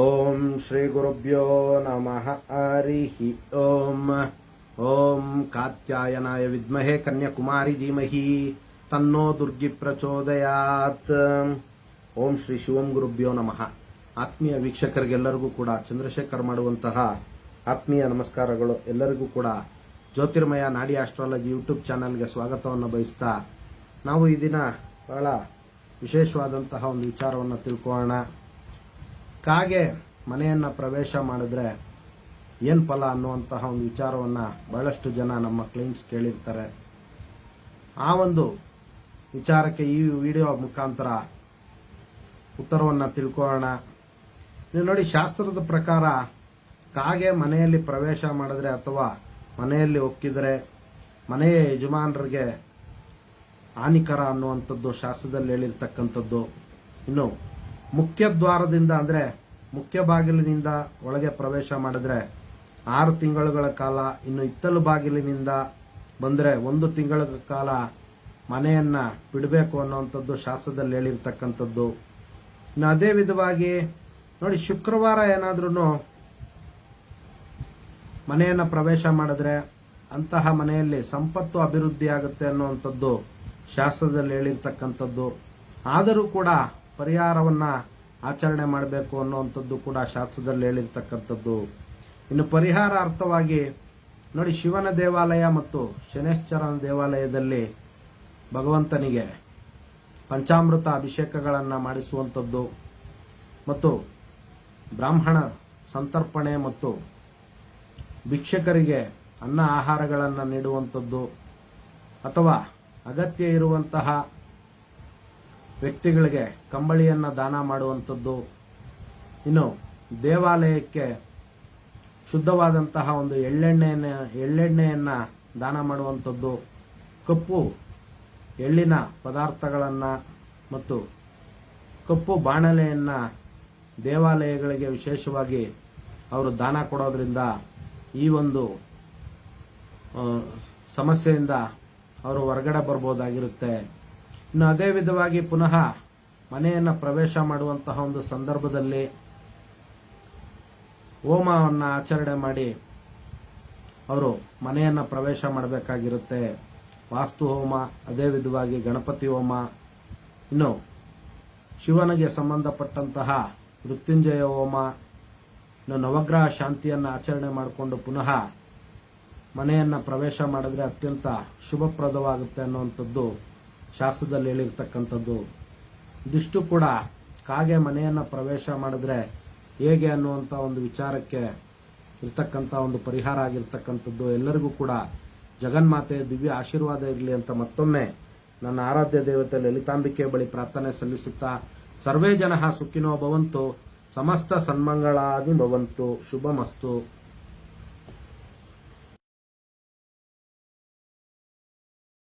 ಓಂ ಶ್ರೀ ಗುರುಭ್ಯೋ ನಮಃ ಹರಿ ಓಂ. ಓಂ ಕಾತ್ಯಾಯನಾಯ ವಿದ್ಮಹೇ ಕನ್ಯಾಕುಮಾರಿ ಧೀಮಹಿ ತನ್ನೋ ದುರ್ಗಿ ಪ್ರಚೋದಯಾತ್. ಓಂ ಶ್ರೀ ಶಿವಂ ಗುರುಭ್ಯೋ ನಮಃ. ಆತ್ಮೀಯ ವೀಕ್ಷಕರಿಗೆಲ್ಲರಿಗೂ ಕೂಡ ಚಂದ್ರಶೇಖರ್ ಮಾಡುವಂತಹ ಆತ್ಮೀಯ ನಮಸ್ಕಾರಗಳು. ಎಲ್ಲರಿಗೂ ಕೂಡ ಜ್ಯೋತಿರ್ಮಯ ನಾಡಿ ಆಸ್ಟ್ರಾಲಜಿ ಯೂಟ್ಯೂಬ್ ಚಾನೆಲ್ಗೆ ಸ್ವಾಗತವನ್ನು ಬಯಸ್ತಾ ನಾವು ಈ ದಿನ ಬಹಳ ವಿಶೇಷವಾದಂತಹ ಒಂದು ವಿಚಾರವನ್ನು ತಿಳ್ಕೊಳ್ಳೋಣ. ಕಾಗೆ ಮನೆಯನ್ನ ಪ್ರವೇಶ ಮಾಡಿದ್ರೆ ಏನ್ ಫಲ ಅನ್ನುವಂತಹ ಒಂದು ವಿಚಾರವನ್ನ ಬಹಳಷ್ಟು ಜನ ನಮ್ಮ ಕ್ಲೈಂಟ್ಸ್ ಕೇಳಿರ್ತಾರೆ. ಆ ಒಂದು ವಿಚಾರಕ್ಕೆ ಈ ವಿಡಿಯೋ ಮುಖಾಂತರ ಉತ್ತರವನ್ನ ತಿಳ್ಕೊಳ್ಳೋಣ. ನೀವು ನೋಡಿ, ಶಾಸ್ತ್ರದ ಪ್ರಕಾರ ಕಾಗೆ ಮನೆಯಲ್ಲಿ ಪ್ರವೇಶ ಮಾಡಿದ್ರೆ ಅಥವಾ ಮನೆಯಲ್ಲಿ ಒಕ್ಕಿದ್ರೆ ಮನೆಯ ಯಜಮಾನರಿಗೆ ಹಾನಿಕರ ಅನ್ನುವಂಥದ್ದು ಶಾಸ್ತ್ರದಲ್ಲಿ ಹೇಳಿರ್ತಕ್ಕಂಥದ್ದು. ಇನ್ನು ಮುಖ್ಯ ದ್ವಾರದಿಂದ ಅಂದ್ರೆ ಮುಖ್ಯ ಬಾಗಿಲಿನಿಂದ ಒಳಗೆ ಪ್ರವೇಶ ಮಾಡಿದ್ರೆ 6 ತಿಂಗಳುಗಳ ಕಾಲ, ಇನ್ನು ಹಿತ್ತಲು ಬಾಗಿಲಿನಿಂದ ಬಂದ್ರೆ 1 ತಿಂಗಳ ಕಾಲ ಮನೆಯನ್ನ ಬಿಡಬೇಕು ಅನ್ನುವಂಥದ್ದು ಶಾಸ್ತ್ರದಲ್ಲಿ ಹೇಳಿರ್ತಕ್ಕಂಥದ್ದು. ಇನ್ನು ಅದೇ ವಿಧವಾಗಿ ನೋಡಿ, ಶುಕ್ರವಾರ ಏನಾದ್ರೂ ಮನೆಯನ್ನ ಪ್ರವೇಶ ಮಾಡಿದ್ರೆ ಅಂತಹ ಮನೆಯಲ್ಲಿ ಸಂಪತ್ತು ಅಭಿವೃದ್ಧಿ ಆಗುತ್ತೆ ಅನ್ನುವಂಥದ್ದು ಶಾಸ್ತ್ರದಲ್ಲಿ ಹೇಳಿರ್ತಕ್ಕಂಥದ್ದು. ಆದರೂ ಕೂಡ ಪರಿಹಾರವನ್ನ ಆಚರಣೆ ಮಾಡಬೇಕು ಅನ್ನುವಂಥದ್ದು ಕೂಡ ಶಾಸ್ತ್ರದಲ್ಲಿ ಹೇಳಿರ್ತಕ್ಕಂಥದ್ದು. ಇನ್ನು ಪರಿಹಾರ ಅರ್ಥವಾಗಿ ನೋಡಿ, ಶಿವನ ದೇವಾಲಯ ಮತ್ತು ಶನೇಶ್ವರನ ದೇವಾಲಯದಲ್ಲಿ ಭಗವಂತನಿಗೆ ಪಂಚಾಮೃತ ಅಭಿಷೇಕಗಳನ್ನು ಮಾಡಿಸುವಂಥದ್ದು ಮತ್ತು ಬ್ರಾಹ್ಮಣ ಸಂತರ್ಪಣೆ ಮತ್ತು ಭಿಕ್ಷಕರಿಗೆ ಅನ್ನ ಆಹಾರಗಳನ್ನು ನೀಡುವಂಥದ್ದು ಅಥವಾ ಅಗತ್ಯ ಇರುವಂತಹ ವ್ಯಕ್ತಿಗಳಿಗೆ ಕಂಬಳಿಯನ್ನ ದಾನ ಮಾಡುವಂಥದ್ದು. ಇನ್ನು ದೇವಾಲಯಕ್ಕೆ ಶುದ್ಧವಾದಂತಹ ಒಂದು ಎಳ್ಳೆಣ್ಣೆಯನ್ನ ದಾನ ಮಾಡುವಂಥದ್ದು, ಕಪ್ಪು ಎಳ್ಳಿನ ಪದಾರ್ಥಗಳನ್ನ ಮತ್ತು ಕಪ್ಪು ಬಾಣಲೆಯನ್ನ ದೇವಾಲಯಗಳಿಗೆ ವಿಶೇಷವಾಗಿ ಅವರು ದಾನ ಕೊಡೋದ್ರಿಂದ ಈ ಒಂದು ಸಮಸ್ಯೆಯಿಂದ ಅವರು ಹೊರಗಡೆ ಬರ್ಬೋದಾಗಿರುತ್ತೆ. ಇನ್ನು ಅದೇ ವಿಧವಾಗಿ ಪುನಃ ಮನೆಯನ್ನ ಪ್ರವೇಶ ಮಾಡುವಂತಹ ಒಂದು ಸಂದರ್ಭದಲ್ಲಿ ಹೋಮವನ್ನು ಆಚರಣೆ ಮಾಡಿ ಅವರು ಮನೆಯನ್ನ ಪ್ರವೇಶ ಮಾಡಬೇಕಾಗಿರುತ್ತೆ. ವಾಸ್ತು ಹೋಮ, ಅದೇ ವಿಧವಾಗಿ ಗಣಪತಿ ಹೋಮ, ಇನ್ನು ಶಿವನಿಗೆ ಸಂಬಂಧಪಟ್ಟಂತಹ ಮೃತ್ಯುಂಜಯ ಹೋಮ, ಇನ್ನು ನವಗ್ರಹ ಶಾಂತಿಯನ್ನ ಆಚರಣೆ ಮಾಡಿಕೊಂಡು ಪುನಃ ಮನೆಯನ್ನ ಪ್ರವೇಶ ಮಾಡಿದ್ರೆ ಅತ್ಯಂತ ಶುಭಪ್ರದವಾಗುತ್ತೆ ಅನ್ನುವಂಥದ್ದು ಶಾಸ್ತ್ರದಲ್ಲಿ ಹೇಳಿರ್ತಕ್ಕಂಥದ್ದು. ಇದಿಷ್ಟು ಕೂಡ ಕಾಗೆ ಮನೆಯನ್ನ ಪ್ರವೇಶ ಮಾಡಿದ್ರೆ ಹೇಗೆ ಅನ್ನುವಂಥ ಒಂದು ವಿಚಾರಕ್ಕೆ ಇರ್ತಕ್ಕಂಥ ಒಂದು ಪರಿಹಾರ ಆಗಿರ್ತಕ್ಕಂಥದ್ದು. ಎಲ್ಲರಿಗೂ ಕೂಡ ಜಗನ್ಮಾತೆಯ ದಿವ್ಯ ಆಶೀರ್ವಾದ ಇರಲಿ ಅಂತ ಮತ್ತೊಮ್ಮೆ ನನ್ನ ಆರಾಧ್ಯ ದೇವತೆ ಲಲಿತಾಂಬಿಕೆ ಬಳಿ ಪ್ರಾರ್ಥನೆ ಸಲ್ಲಿಸುತ್ತಾ, ಸರ್ವೇ ಜನಃ ಸುಖಿನೋ ಭವಂತು, ಸಮಸ್ತ ಸನ್ಮಂಗಳಾನಿ ಭವಂತು, ಶುಭಮಸ್ತು.